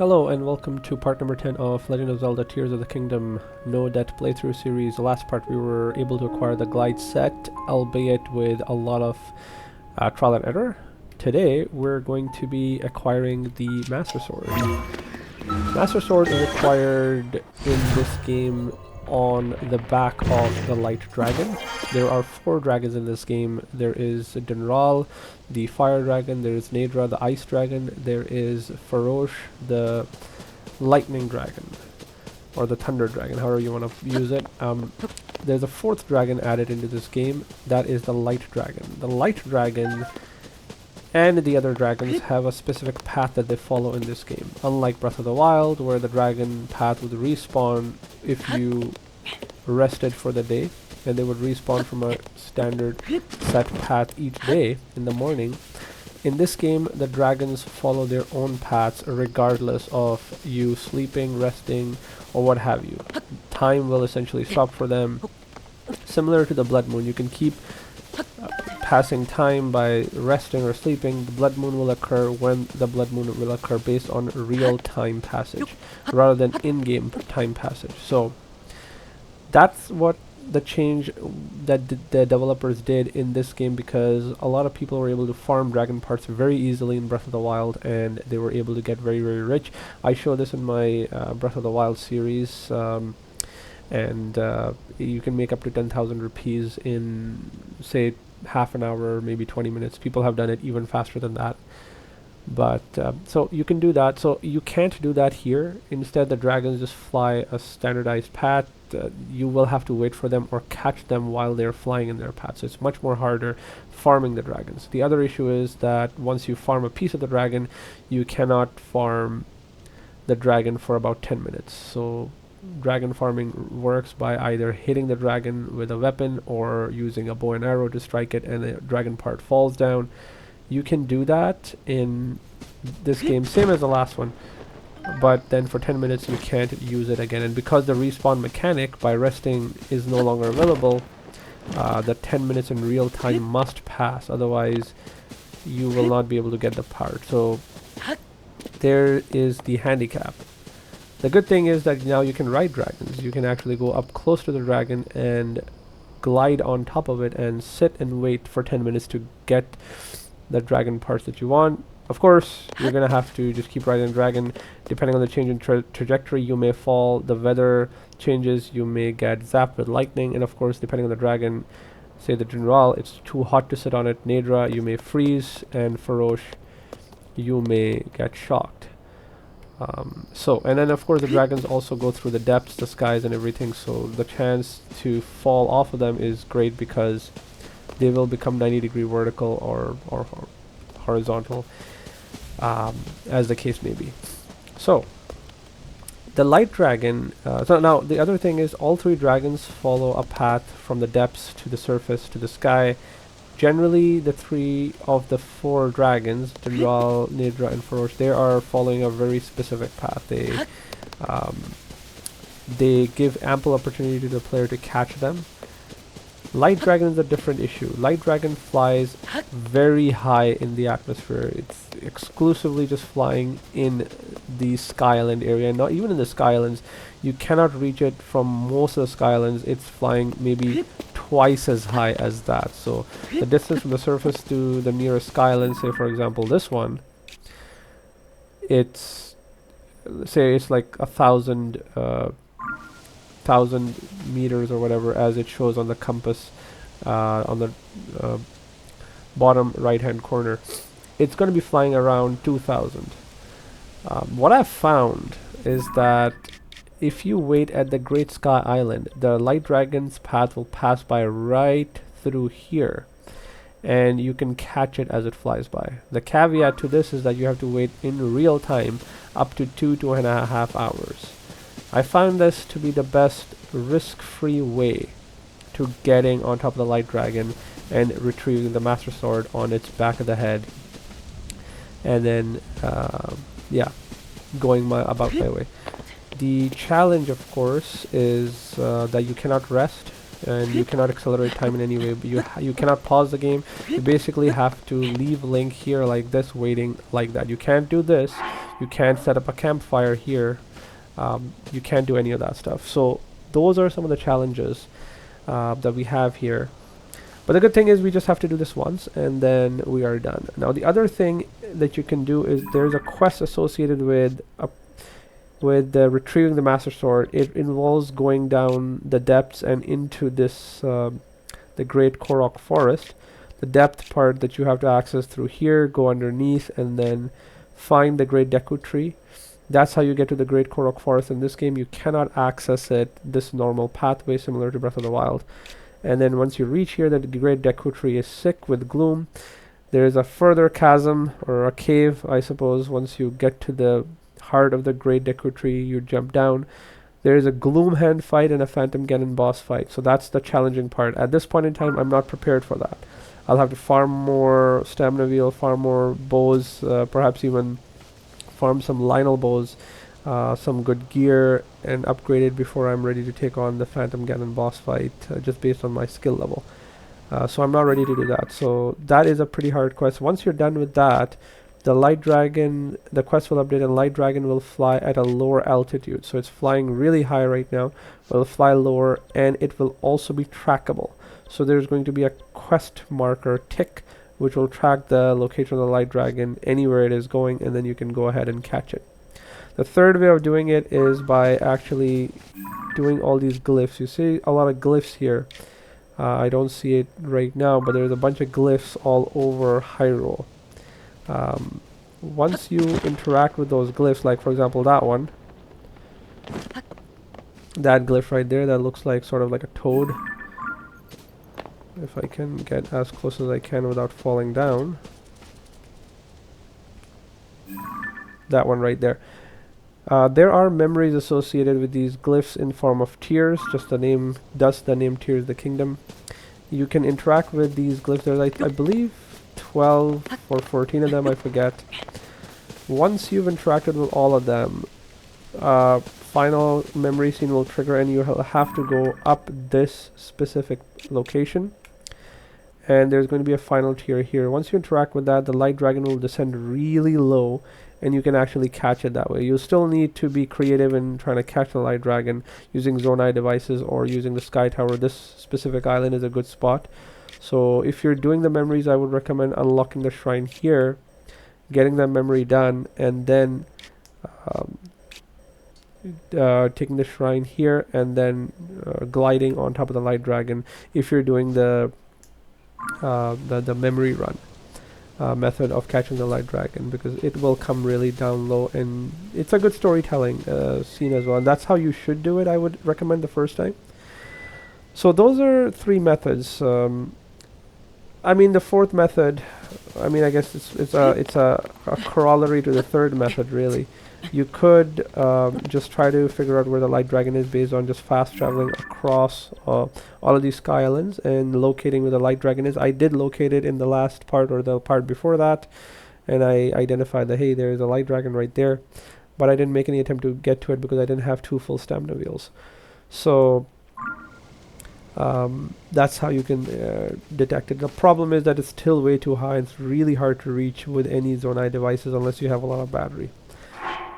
Hello and welcome to part number 10 of Legend of Zelda Tears of the Kingdom No Debt playthrough series. The last part we were able to acquire the glide set, albeit with a lot of trial and error. Today we're going to be acquiring the Master Sword. Master Sword is acquired in this game on the back of the Light Dragon. There are 4 dragons in this game. There is Dunral, the Fire Dragon, there is Nadra, the Ice Dragon, there is Farosh, the Lightning Dragon, or the Thunder Dragon, however you want to use it. There's a 4th dragon added into this game, that is the Light Dragon. The Light Dragon and the other dragons have a specific path that they follow in this game. Unlike Breath of the Wild, where the dragon path would respawn if you rested for the day, and they would respawn from a standard set path each day in the morning. In this game, the dragons follow their own paths regardless of you sleeping, resting, or what have you. Time will essentially stop for them. Similar to the Blood Moon, you can keep passing time by resting or sleeping. The Blood Moon will occur when the Blood Moon will occur based on real time passage rather than in-game time passage. So that's what the change that the developers did in this game, because a lot of people were able to farm dragon parts very easily in Breath of the Wild, and they were able to get very rich. I show this in my Breath of the Wild series, and you can make up to 10,000 rupees in, say, half an hour, maybe 20 minutes. People have done it even faster than that. But so you can do that. So you can't do that here. Instead, the dragons just fly a standardized path. You will have to wait for them or catch them while they're flying in their path. So it's much more harder farming the dragons. The other issue is that once you farm a piece of the dragon, you cannot farm the dragon for about 10 minutes. So dragon farming works by either hitting the dragon with a weapon or using a bow and arrow to strike it and the dragon part falls down. You can do that in this game, same as the last one, but then for 10 minutes you can't use it again. And because the respawn mechanic by resting is no longer available, the 10 minutes in real time must pass, otherwise you will not be able to get the part. So there is the handicap. The good thing is that now you can ride dragons. You can actually go up close to the dragon and glide on top of it and sit and wait for 10 minutes to get the dragon parts that you want. Of course, you're going to have to just keep riding the dragon. Depending on the change in trajectory, you may fall. The weather changes, you may get zapped with lightning. And of course, depending on the dragon, say the General, it's too hot to sit on it. Nadra, you may freeze. And Farosh, you may get shocked. And then of course the dragons also go through the depths, the skies and everything, so the chance to fall off of them is great because they will become 90-degree vertical or horizontal, as the case may be. So the Light Dragon, so now the other thing is all 3 dragons follow a path from the depths to the surface to the sky. Generally, the 3 of the 4 dragons, Dunral, Nadra, and Farosh, they are following a very specific path. They give ample opportunity to the player to catch them. Light Dragon is a different issue. Light Dragon flies very high in the atmosphere. It's exclusively just flying in the Sky Island area. Not even in the Sky Islands. You cannot reach it from most of the Sky Islands. It's flying maybe twice as high as that. So the distance from the surface to the nearest Sky Island, say for example this one, it's like 1,000 meters or whatever, as it shows on the compass on the bottom right hand corner. It's going to be flying around 2,000. What I've found is that if you wait at the Great Sky Island, the Light Dragon's path will pass by right through here, and you can catch it as it flies by. The caveat to this is that you have to wait in real time up to 2.5 hours. I found this to be the best risk-free way to getting on top of the Light Dragon and retrieving the Master Sword on its back of the head, and then going about my way. The challenge, of course, is that you cannot rest and you cannot accelerate time in any way. But you cannot pause the game. You basically have to leave Link here like this, waiting like that. You can't do this. You can't set up a campfire here. You can't do any of that stuff. So those are some of the challenges that we have here. But the good thing is we just have to do this once and then we are done. Now the other thing that you can do is there's a quest associated with retrieving the Master Sword. It involves going down the depths and into this the Great Korok Forest. The depth part that you have to access through here, go underneath, and then find the Great Deku Tree. That's how you get to the Great Korok Forest. In this game, you cannot access it this normal pathway similar to Breath of the Wild. And then once you reach here, the Great Deku Tree is sick with gloom. There is a further chasm, or a cave, I suppose. Once you get to the heart of the Great Deku Tree, you jump down. There is a Gloom Hand fight and a Phantom Ganon boss fight. So that's the challenging part. At this point in time, I'm not prepared for that. I'll have to farm more stamina wheel, farm more bows, perhaps even farm some Lionel bows, some good gear, and upgrade it before I'm ready to take on the Phantom Ganon boss fight, just based on my skill level. So I'm not ready to do that. So that is a pretty hard quest. Once you're done with that, the Light Dragon, the quest will update and Light Dragon will fly at a lower altitude. So it's flying really high right now. Will fly lower and it will also be trackable. So there's going to be a quest marker tick which will track the location of the Light Dragon anywhere it is going, and then you can go ahead and catch it. The third way of doing it is by actually doing all these glyphs. You see a lot of glyphs here. I don't see it right now, but there's a bunch of glyphs all over Hyrule. Once you interact with those glyphs, like for example that one, that glyph right there, that looks like sort of like a toad. If I can get as close as I can without falling down. That one right there. There are memories associated with these glyphs in form of tears. Just the name, thus the name Tears the Kingdom. You can interact with these glyphs. There's I believe 12 or 14 of them, I forget. Once you've interacted with all of them, final memory scene will trigger and you have to go up this specific location. And there's going to be a final tier here. Once you interact with that, the Light Dragon will descend really low and you can actually catch it that way. You'll still need to be creative in trying to catch the Light Dragon using Zonai devices or using the Sky Tower. This specific island is a good spot. So if you're doing the memories, I would recommend unlocking the shrine here, getting that memory done, and then taking the shrine here and then gliding on top of the Light Dragon if you're doing the memory run method of catching the Light Dragon, because it will come really down low and it's a good storytelling scene as well, and that's how you should do it. I would recommend the first time. So those are three methods. I mean the fourth method, I mean I guess it's a corollary to the third method really. You could just try to figure out where the Light Dragon is based on just fast traveling across all of these sky islands and locating where the Light Dragon is. I did locate it in the last part or the part before that, and I identified that hey, there is a Light Dragon right there, but I didn't make any attempt to get to it because I didn't have 2 full stamina wheels. So that's how you can detect it. The problem is that it's still way too high. It's really hard to reach with any Zonai devices unless you have a lot of battery.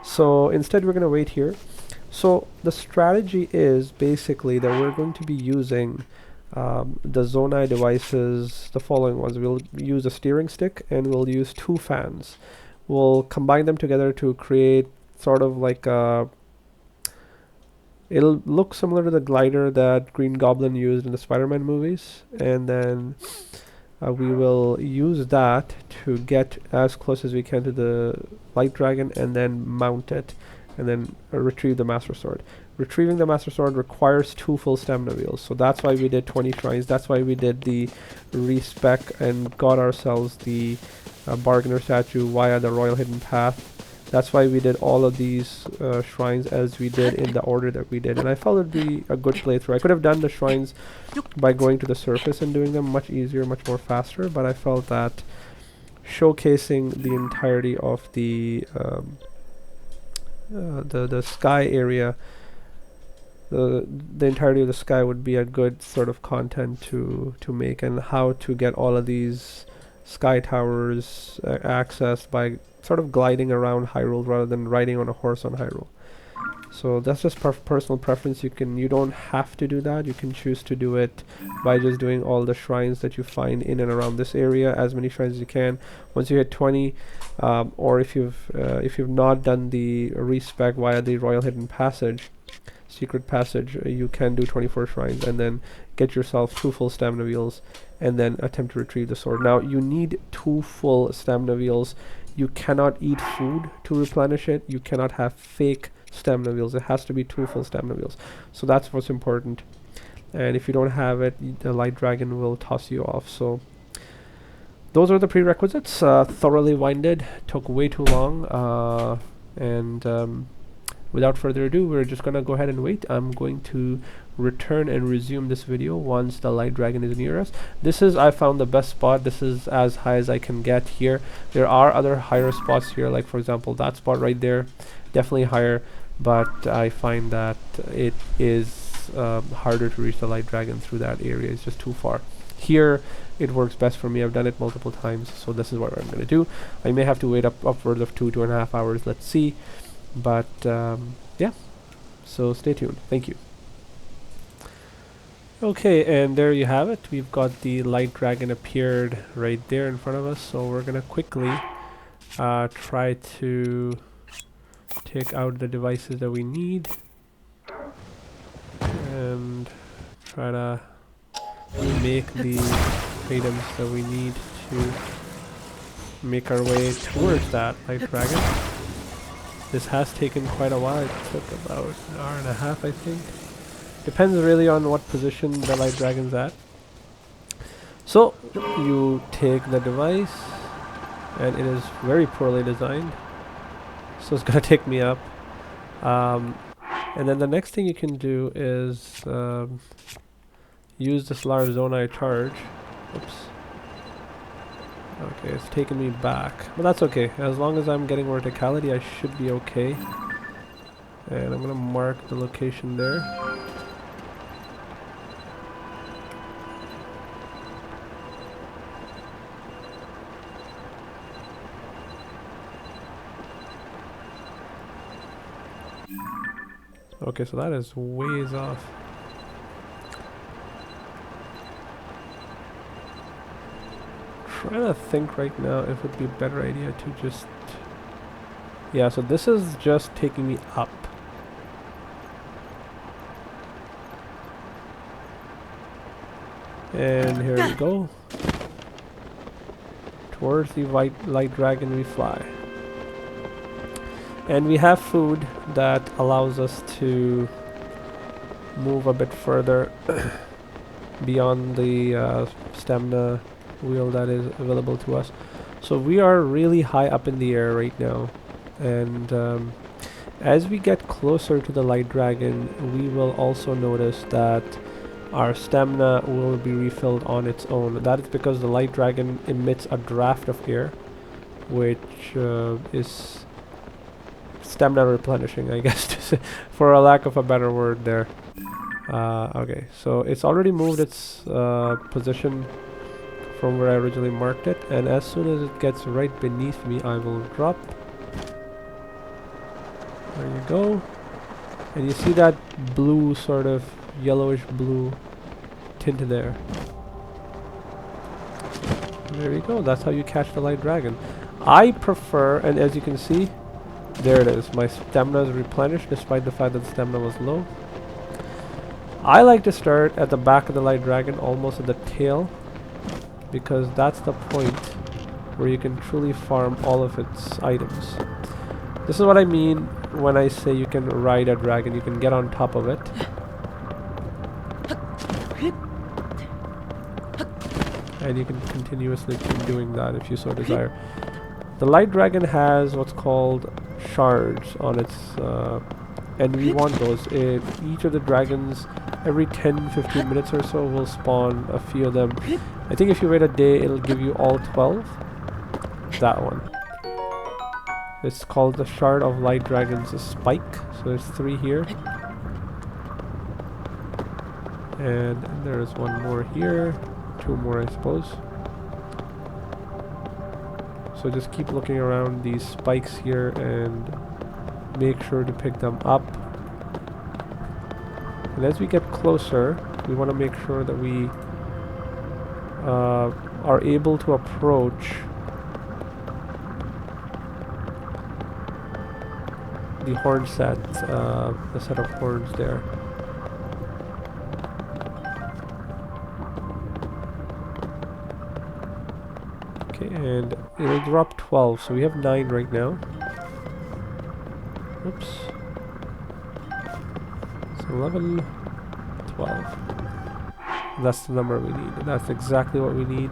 So instead we're going to wait here. So the strategy is basically that we're going to be using the Zonai devices, the following ones. We'll use a steering stick and we'll use 2 fans. We'll combine them together to create sort of like a, it'll look similar to the glider that Green Goblin used in the Spider-Man movies, and then we will use that to get as close as we can to the Light Dragon and then mount it and then retrieve the Master Sword. Retrieving the Master Sword requires 2 full stamina wheels, so that's why we did 20 shrines. That's why we did the respec and got ourselves the Bargainer statue via the Royal Hidden Path. That's why we did all of these shrines as we did in the order that we did, and I felt it'd be a good playthrough. I could have done the shrines by going to the surface and doing them much easier, much more faster, but I felt that showcasing the entirety of the sky area, the entirety of the sky would be a good sort of content to make, and how to get all of these sky towers accessed by sort of gliding around Hyrule rather than riding on a horse on Hyrule. So that's just personal preference. You don't have to do that. You can choose to do it by just doing all the shrines that you find in and around this area, as many shrines as you can. Once you hit 20, or if you've not done the respec via the Royal Hidden Passage, secret passage, you can do 24 shrines and then get yourself 2 full stamina wheels and then attempt to retrieve the sword. Now you need 2 full stamina wheels. You cannot eat food to replenish it. You cannot have fake stamina wheels. It has to be 2 full stamina wheels. So that's what's important. And if you don't have it, the light dragon will toss you off. So those are the prerequisites. Thoroughly winded, took way too long, and without further ado, we're just gonna go ahead and wait. I'm going to return and resume this video once the light dragon is near us. This is, I found, the best spot. This is as high as I can get here. There are other higher spots here, like for example that spot right there, definitely higher, but I find that it is harder to reach the light dragon through that area. It's just too far. Here it works best for me. I've done it multiple times, so this is what I'm going to do. I may have to wait upwards of 2.5 hours, let's see, but yeah, so stay tuned. Thank you. Okay, and there you have it. We've got the light dragon appeared right there in front of us, so we're gonna quickly try to take out the devices that we need and try to make the items that we need to make our way towards that light dragon. This has taken quite a while. It took about an hour and a half, I think. Depends really on what position the light dragon's at. So you take the device, and it is very poorly designed, so it's gonna take me up. And then the next thing you can do is use this large zonai charge. Oops. Okay, it's taking me back, but that's okay. As long as I'm getting verticality, I should be okay. And I'm gonna mark the location there. Okay, so that is ways off. Trying to think right now if it would be a better idea to just... Yeah, so this is just taking me up. And here we go. Towards the light dragon we fly. And we have food that allows us to move a bit further beyond the stamina wheel that is available to us. So we are really high up in the air right now, and as we get closer to the light dragon, we will also notice that our stamina will be refilled on its own. That is because the light dragon emits a draft of air, which is stamina replenishing, I guess, to say, for a lack of a better word there. Okay, so it's already moved its position from where I originally marked it, and as soon as it gets right beneath me, I will drop. There you go. And you see that blue, sort of yellowish blue tint there. There you go. That's how you catch the light dragon. I prefer, and as you can see, there it is. My stamina is replenished despite the fact that the stamina was low. I like to start at the back of the light dragon, almost at the tail, because that's the point where you can truly farm all of its items. This is what I mean when I say you can ride a dragon. You can get on top of it. And you can continuously keep doing that if you so desire. The light dragon has what's called shards on its and we want those. Each of the dragons every 10-15 minutes or so will spawn a few of them. I think if you wait a day, it'll give you all 12. That one. It's called the Shard of Light Dragon's Spike. So there's 3 here. And there's one more here. 2 more, I suppose. So just keep looking around these spikes here and make sure to pick them up. And as we get closer, we want to make sure that we are able to approach the horn set, the set of horns there. Okay, and it'll drop 12, so we have 9 right now. Oops. So 11, 12. That's the number we need. That's exactly what we need.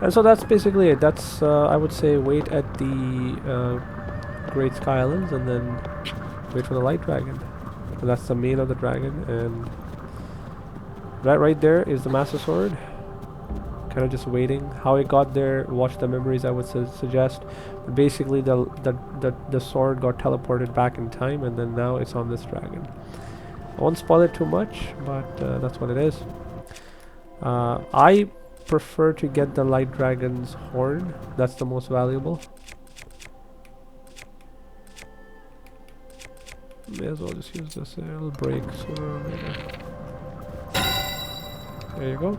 And so that's basically it. That's, I would say, wait at the Great Sky Islands and then wait for the Light Dragon. And that's the main of the dragon, and that right there is the Master Sword. Kind of just waiting. How it got there, watch the memories, I would suggest. But basically the sword got teleported back in time, and then now it's on this dragon. I won't spoil it too much, but that's what it is. I prefer to get the Light Dragon's horn. That's the most valuable. May as well just use this. It'll break sooner or later. There you go.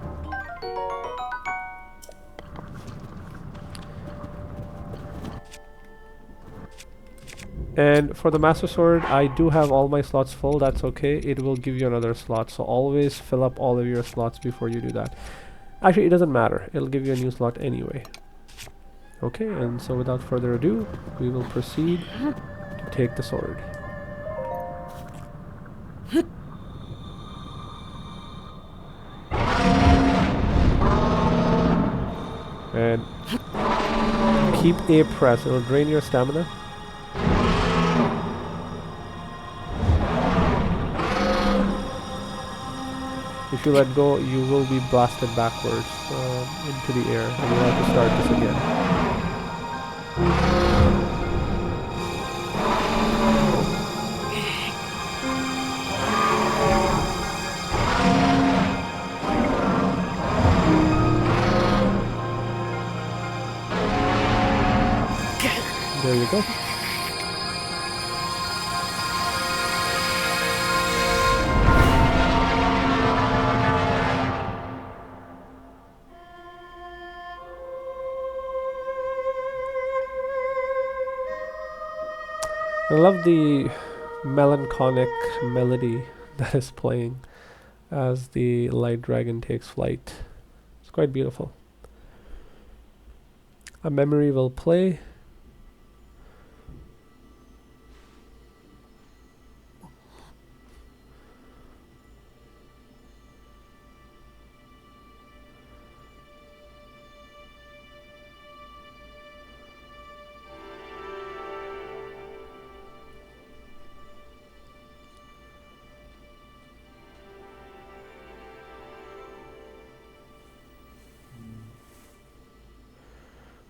And for the Master Sword, I do have all my slots full. That's okay. It will give you another slot. So always fill up all of your slots before you do that. Actually, it doesn't matter. It'll give you a new slot anyway. Okay, and so without further ado, we will proceed to take the sword. And keep A pressed. It'll drain your stamina. If you let go, you will be blasted backwards into the air, and you'll have to start this again. There you go. I love the melancholic melody that is playing as the Light Dragon takes flight. It's quite beautiful. A memory will play.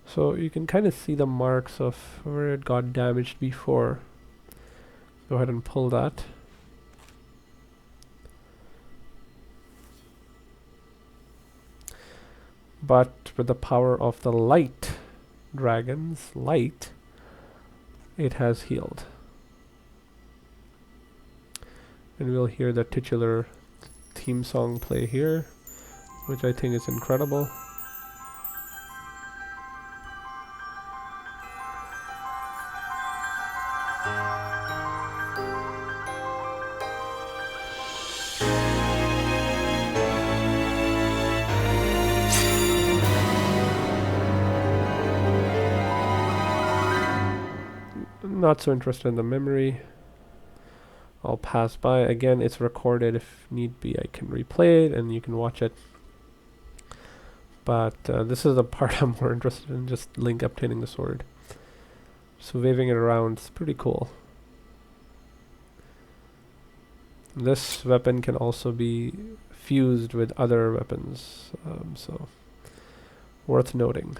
So you can kind of see the marks of where it got damaged before. Go ahead and pull that. But with the power of the Light Dragon's light, it has healed. And we'll hear the titular theme song play here, which I think is incredible. Not so interested in the memory. I'll pass by. Again, it's recorded. If need be, I can replay it and you can watch it. But this is the part I'm more interested in, just Link obtaining the sword. So waving it around is pretty cool. This weapon can also be fused with other weapons, so worth noting.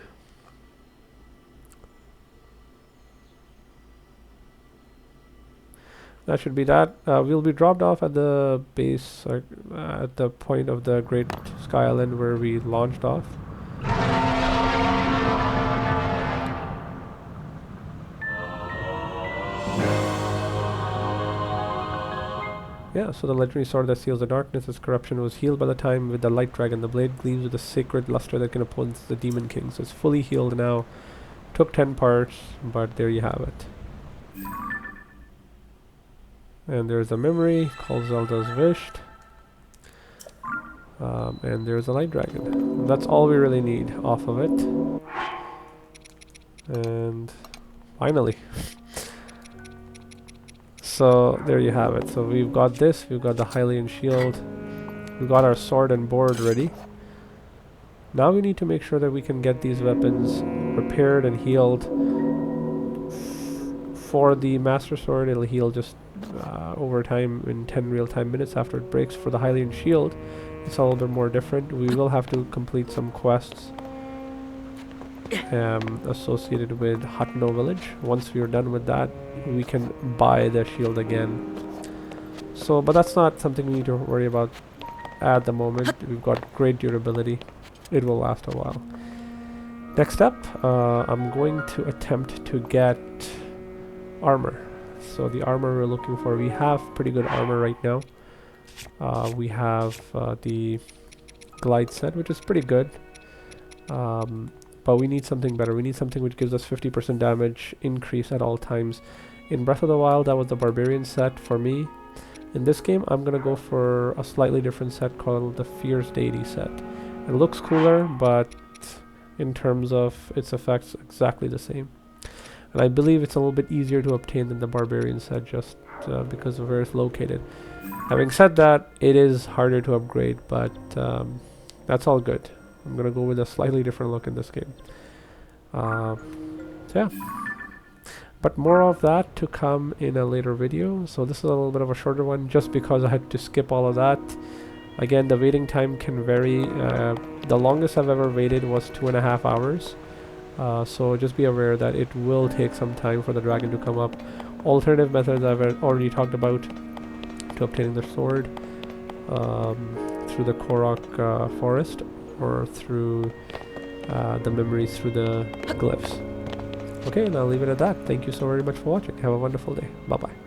That should be that. We'll be dropped off at the base, at the point of the Great Sky Island where we launched off. yeah, so the legendary sword that seals the darkness, its corruption was healed by the time with the light dragon. The blade gleams with a sacred luster that can oppose the demon king. So it's fully healed now. Took 10 parts, but there you have it. And there's a memory called Zelda's Wish. And there's a light dragon. That's all we really need off of it. And finally. So there you have it. So we've got this, we've got the Hylian shield, we've got our sword and board ready. Now we need to make sure that we can get these weapons repaired and healed. For the Master Sword, it'll heal just over time in 10 real-time minutes after it breaks. For the Hylian shield, it's a little bit more different. We will have to complete some quests associated with Hatno village. Once we are done with that, we can buy the shield again. So, but that's not something we need to worry about at the moment. We've got great durability. It will last a while. Next up, I'm going to attempt to get armor. So the armor we're looking for, we have pretty good armor right now. We have the glide set, which is pretty good. But we need something better. We need something which gives us 50% damage increase at all times. In Breath of the Wild, that was the Barbarian set for me. In this game, I'm gonna go for a slightly different set called the Fierce Deity set. It looks cooler, but in terms of its effects, exactly the same. And I believe it's a little bit easier to obtain than the Barbarian set, just because of where it's located. Having said that, it is harder to upgrade, but that's all good. I'm gonna go with a slightly different look in this game. So yeah. But more of that to come in a later video. So this is a little bit of a shorter one just because I had to skip all of that. Again, the waiting time can vary. The longest I've ever waited was 2.5 hours. So just be aware that it will take some time for the dragon to come up. Alternative methods I've already talked about to obtaining the sword. Through the Korok forest, or through the memories through the glyphs. Okay, and I'll leave it at that. Thank you so very much for watching. Have a wonderful day. Bye-bye.